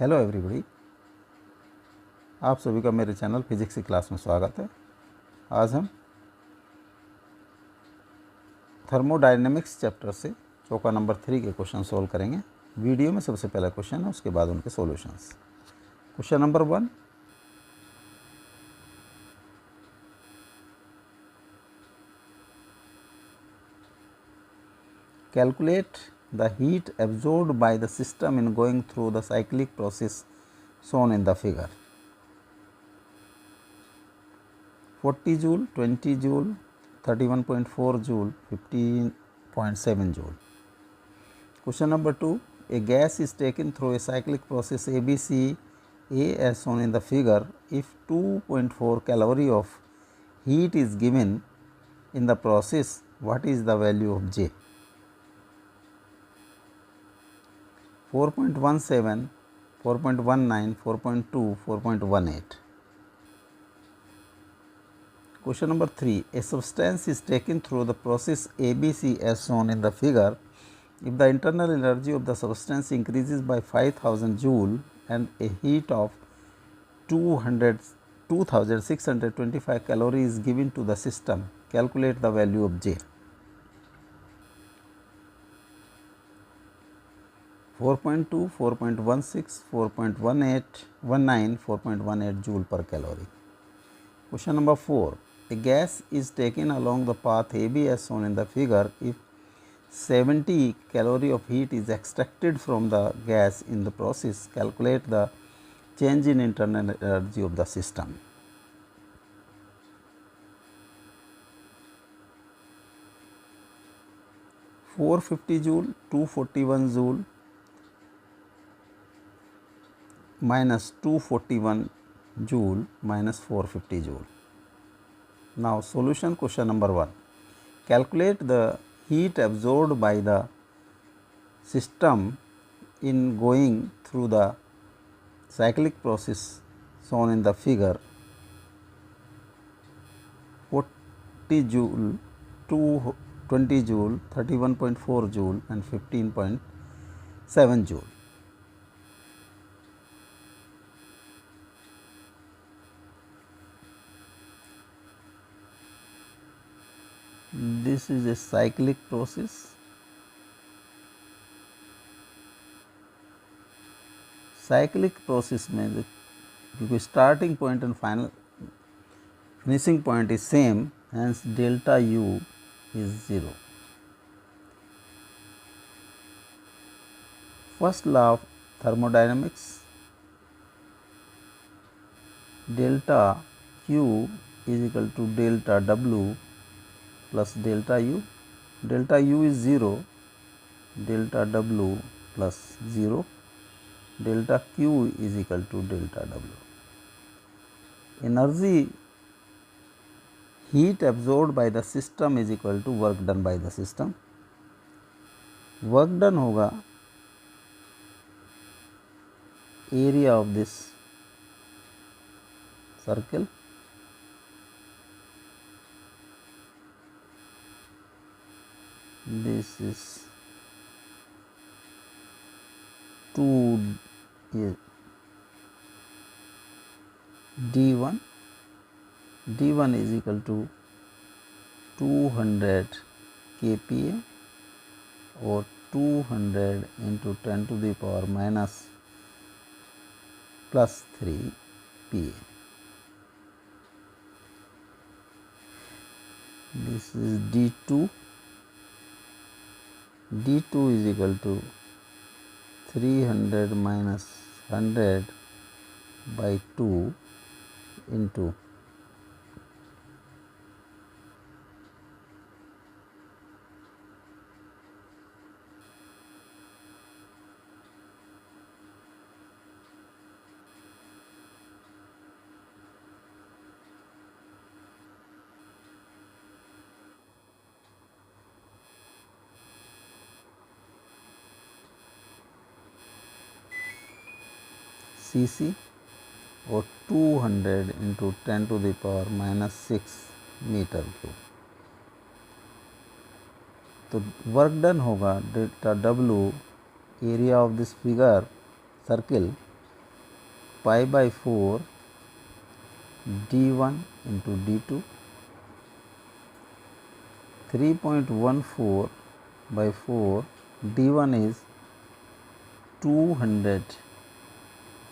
Hello everybody, आप सभी का मेरे चैनल फिजिक्स की क्लास में स्वागत है। आज हम थर्मोडायनेमिक्स चैप्टर से चौका नंबर 3 के क्वेश्चन सोल्व करेंगे। वीडियो में सबसे पहला क्वेश्चन है, उसके बाद उनके solutions. Question number 1, calculate the heat absorbed by the system in going through the cyclic process shown in the figure. 40 joule, 20 joule, 31.4 joule, 15.7 joule. Question number 2, a gas is taken through a cyclic process ABC A as shown in the figure. If 2.4 calorie of heat is given in the process, what is the value of J? 4.17, 4.19, 4.2, 4.18. Question number 3, a substance is taken through the process ABC as shown in the figure. If the internal energy of the substance increases by 5000 joule and a heat of 2625 calories is given to the system, calculate the value of J. 4.2, 4.16, 4.18, 4.18 joule per calorie. Question number 4, a gas is taken along the path AB as shown in the figure. If 70 calorie of heat is extracted from the gas in the process, calculate the change in internal energy of the system. (450 joule, 241 joule minus 241 joule minus 450 joule. Now solution. Question number 1, calculate the heat absorbed by the system in going through the cyclic process shown in the figure. 40 joule, 220 joule, 31.4 joule and 15.7 joule. This is a cyclic process. Cyclic process में क्योंकि starting point and final finishing point is same, hence delta U is 0. First law of thermodynamics, delta Q is equal to delta W plus delta U. Delta U is 0, delta W plus 0, delta Q is equal to delta W. Energy heat absorbed by the system is equal to work done by the system. Work done होगा area of this circle, this is 2 D1, D1 is equal to 200 kPa or 200 into 10 to the power minus plus 3 Pa. This is D2, D2 is equal to 300 minus 100 by 2 into Cc और 200 into 10 to the power minus 6 metre cube. तो work done होगा delta W area of this figure circle pi by 4 d1 into d2, 3.14 by 4 d1 is 200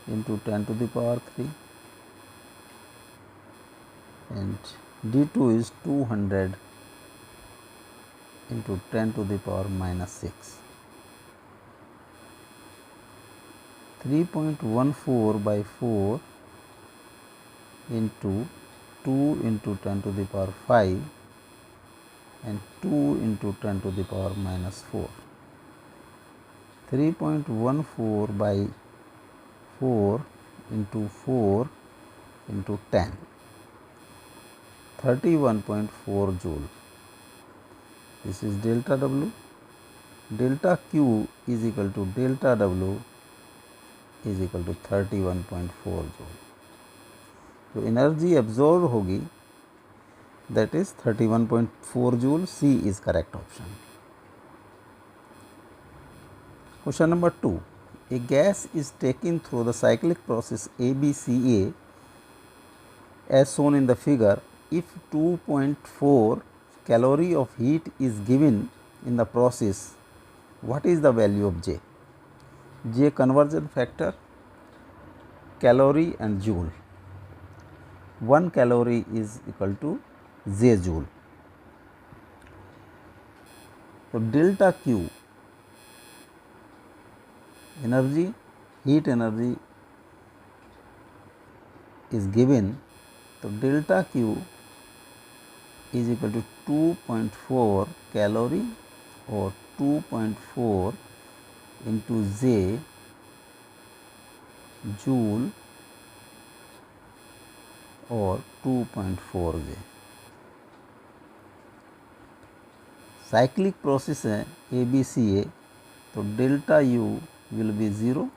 into 10 to the power 3 and d2 is 200 into 10 to the power minus 6. 3.14 by 4 into 2 into 10 to the power 5 and 2 into 10 to the power minus 4. 3.14 by 4 into 4 into 10, 31.4 joule. This is delta W. Delta Q is equal to delta W is equal to 31.4 joule. तो energy absorb होगी that is 31.4 joule. C is correct option. Question number 2. A gas is taken through the cyclic process ABCA as shown in the figure. If 2.4 calorie of heat is given in the process, what is the value of J? J conversion factor, calorie and joule. 1 calorie is equal to J joule. So delta Q, energy, heat energy is given. So delta Q is equal to 2.4 calorie or 2.4 into J joule or 2.4 J. Cyclic process है ABCA, तो delta U will be 0.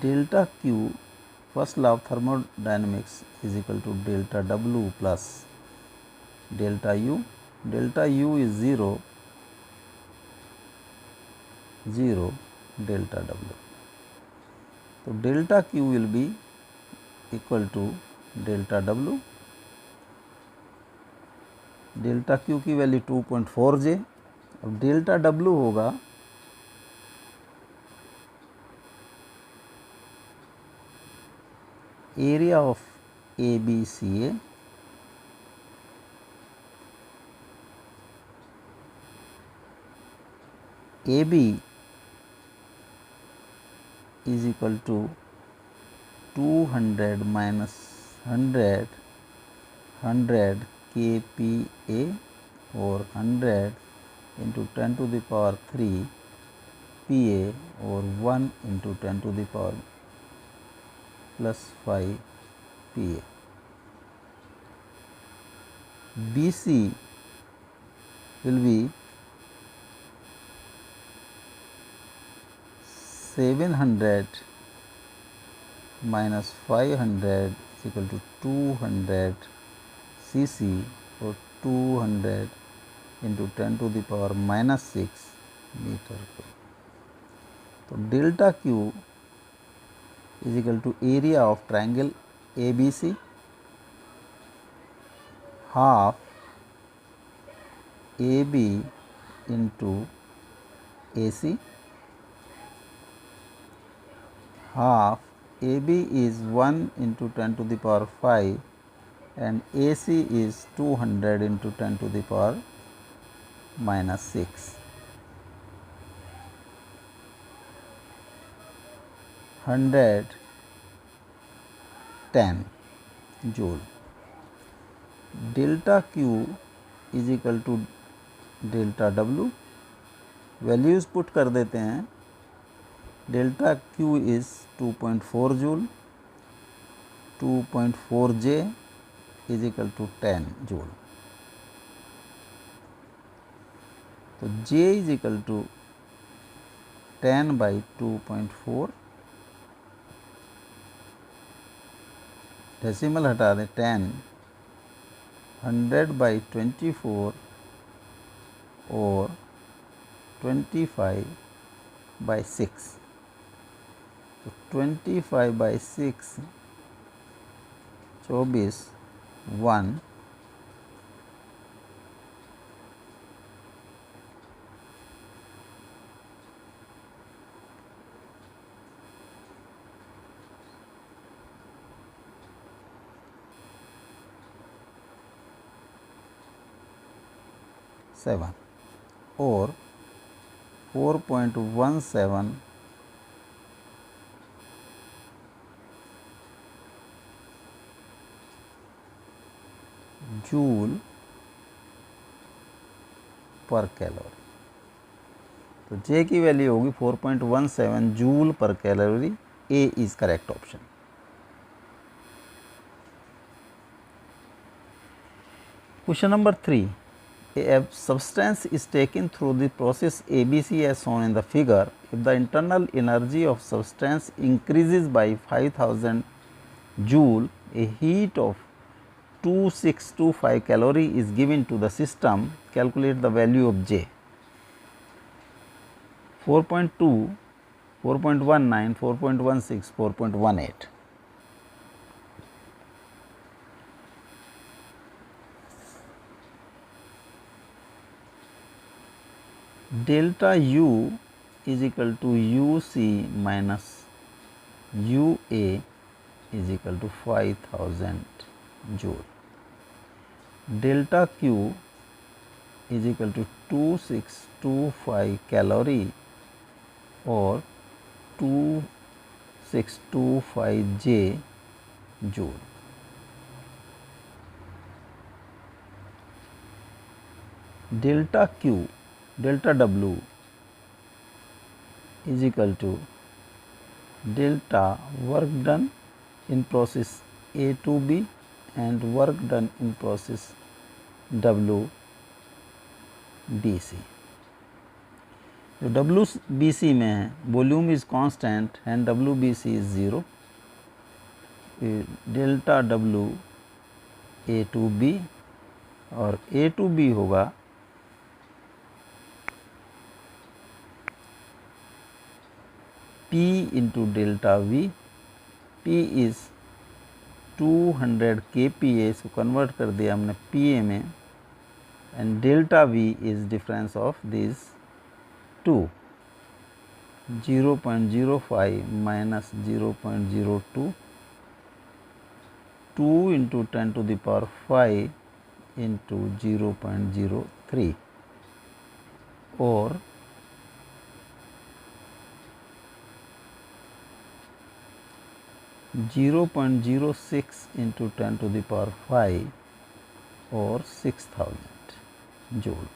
Delta Q, first law of thermodynamics, is equal to delta W plus delta U. Delta U is 0, 0 delta W. So delta Q will be equal to delta W. Delta Q की value 2.4 J. अब delta W होगा area of ABCA AB is equal to 200 minus 100 kPa or 100 into 10 to the power 3 Pa or 1 into 10 to the power plus 5 Pa. BC will be 700 minus 500 is equal to 200 cc or 200 into 10 to the power minus 6 meter. So delta Q is equal to area of triangle ABC half AB into AC. Half AB is 1 into 10 to the power 5 and AC is 200 into 10 to the power minus 6. 110 joule. Delta Q is equal to delta W. Values put कर देते हैं. Delta Q is 2.4 joule. 2.4 J is equal to 10 joule. तो J is equal to 10 by 2.4. Decimal हटा दें 10. 100 by 24 और 25 by 6. तो 25/6 24 1 7 और 4.17 joule पर कैलोरी। तो जे की वैल्यू होगी 4.17 जूल पर calorie. A is correct option. Question number 3, a substance is taken through the process ABC as shown in the figure. If the internal energy of substance increases by 5000 joule, a heat of 2625 calorie is given to the system. Calculate the value of J. 4.2, 4.19, 4.16, 4.18. Delta U is equal to UC minus UA is equal to 5000 joule. Delta Q is equal to 2625 calorie or 2625 J joule. Delta Q, delta W is equal to delta work done in process A to B and work done in process W BC. जो WBC में है volume is constant and WBC is 0. Delta W A to B और A to B होगा P into delta V. P is 200 kPa, इसको convert कर दिया हमने PA में and delta V is difference of this 2. 0.05 minus 0.02, 2 into 10 to the power 5 into 0.03 or 0.06 into 10 to the power 5 or 6000 joule.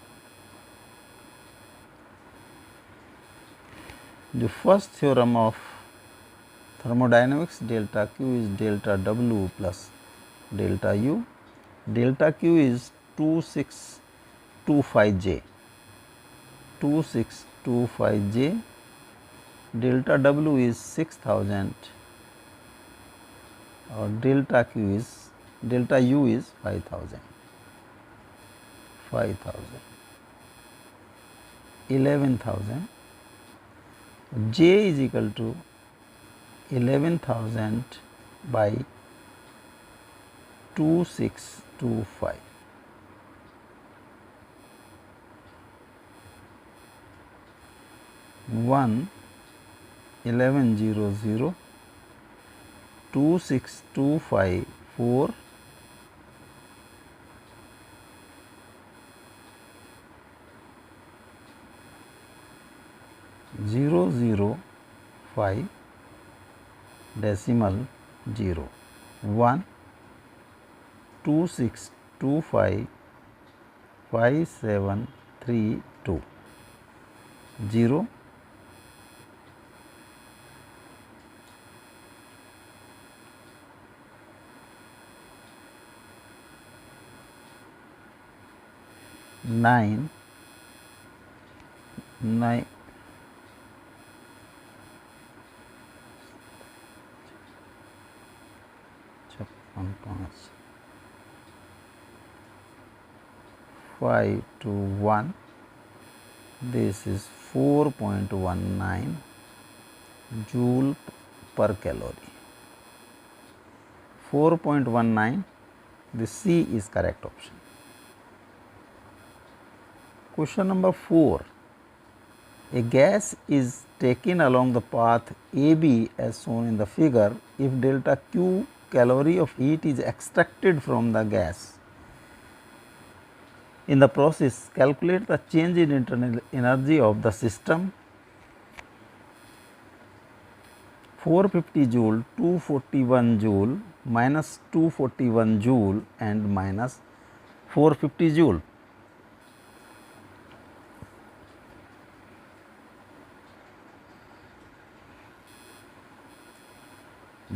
The first theorem of thermodynamics, delta Q is delta W plus delta U. Delta Q is 2625J. 2625J. Delta W is 6000 or delta U is 5000. 11,000. J is equal to 11,000 by 2625. 1100, 2625 4, 005 decimal 0, 1 2625 5732 0 9 9 5 to 1. This is 4.19 joule per calorie. 4.19, the C is correct option. Question number 4. A gas is taken along the path AB as shown in the figure. If delta Q calorie of heat is extracted from the gas, in the process calculate the change in internal energy of the system. 450 joule, 241 joule, minus 241 joule and minus 450 joule.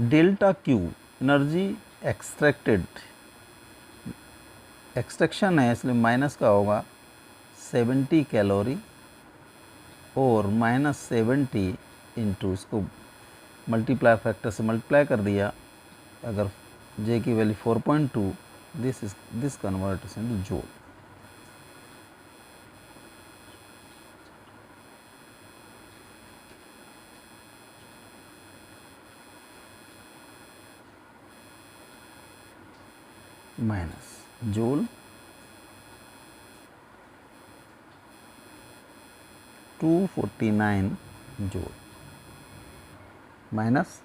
Delta Q energy extraction है इसलिए minus का होगा 70 calorie और minus 70 into इसको multiply factor से multiply कर दिया, अगर J की value 4.2, this converts into joule. Minus joule 249 joule minus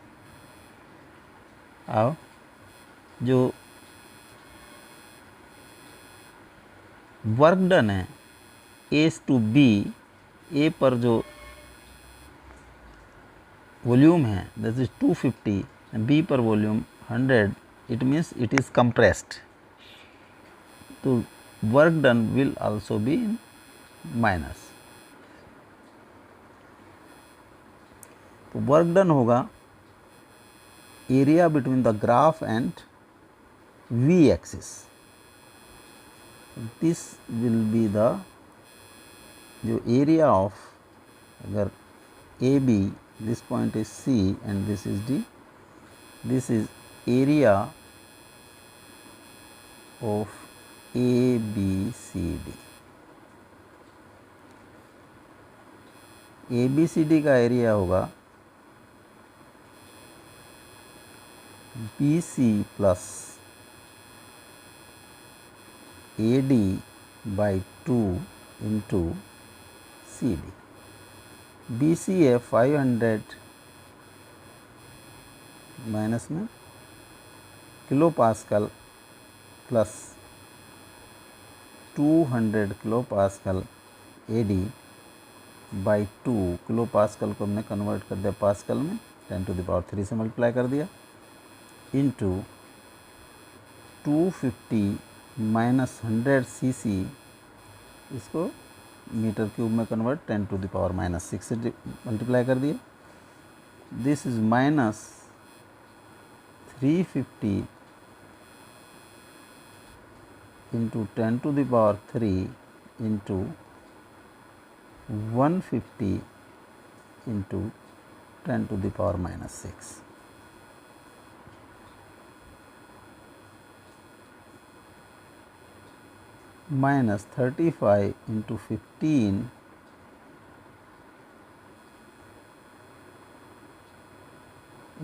अब जो वर्क डन है A to B, A पर जो वॉल्यूम है दैट इज 250 and B पर volume 100, it means it is compressed. तो work done will also be in minus. तो work done होगा area between the graph and V axis. This will be the जो area of, अगर AB, this point is C and this is D, this is area of ABCD. ABCD का area होगा BC plus AD by 2 into CD. BC है 500 minus में kilo pascal plus 200 kilo pascal AD by 2. Kilo pascal को हमने convert कर दिया pascal में, 10 to the power 3 से मल्टीप्लाई कर दिया, इंटू 250 माइनस 100 cc, इसको मीटर क्यूब में convert 10 to the power minus 6 से मल्टीप्लाई कर दिया. This is minus 350 into 10 to the power 3 into 150 into 10 to the power minus 6. Minus 35 into 15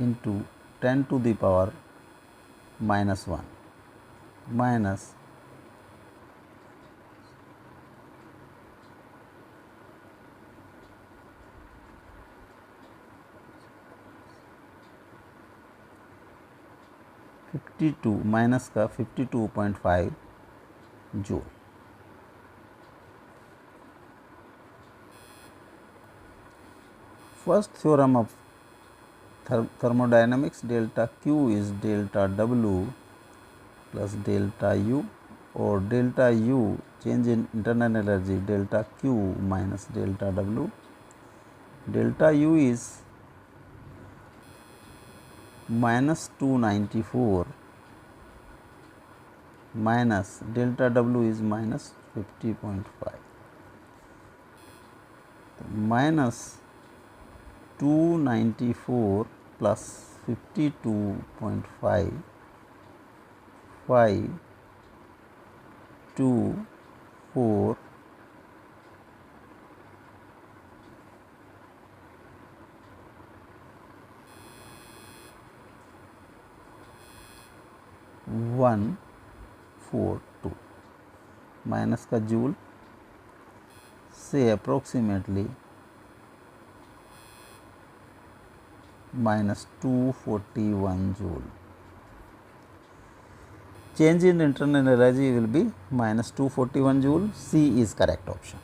into 10 to the power minus 1 minus 52 minus का 52.5 joule. First theorem of thermodynamics, delta Q is delta W plus delta U, or delta U change in internal energy delta Q minus delta W. Delta U is minus 294 minus delta W is minus 50.5. Minus 294 plus 52.5, 5, 2, 4, 2, 142 minus का joule से approximately -241 joule. Change in internal energy will be -241 joule. C is correct option.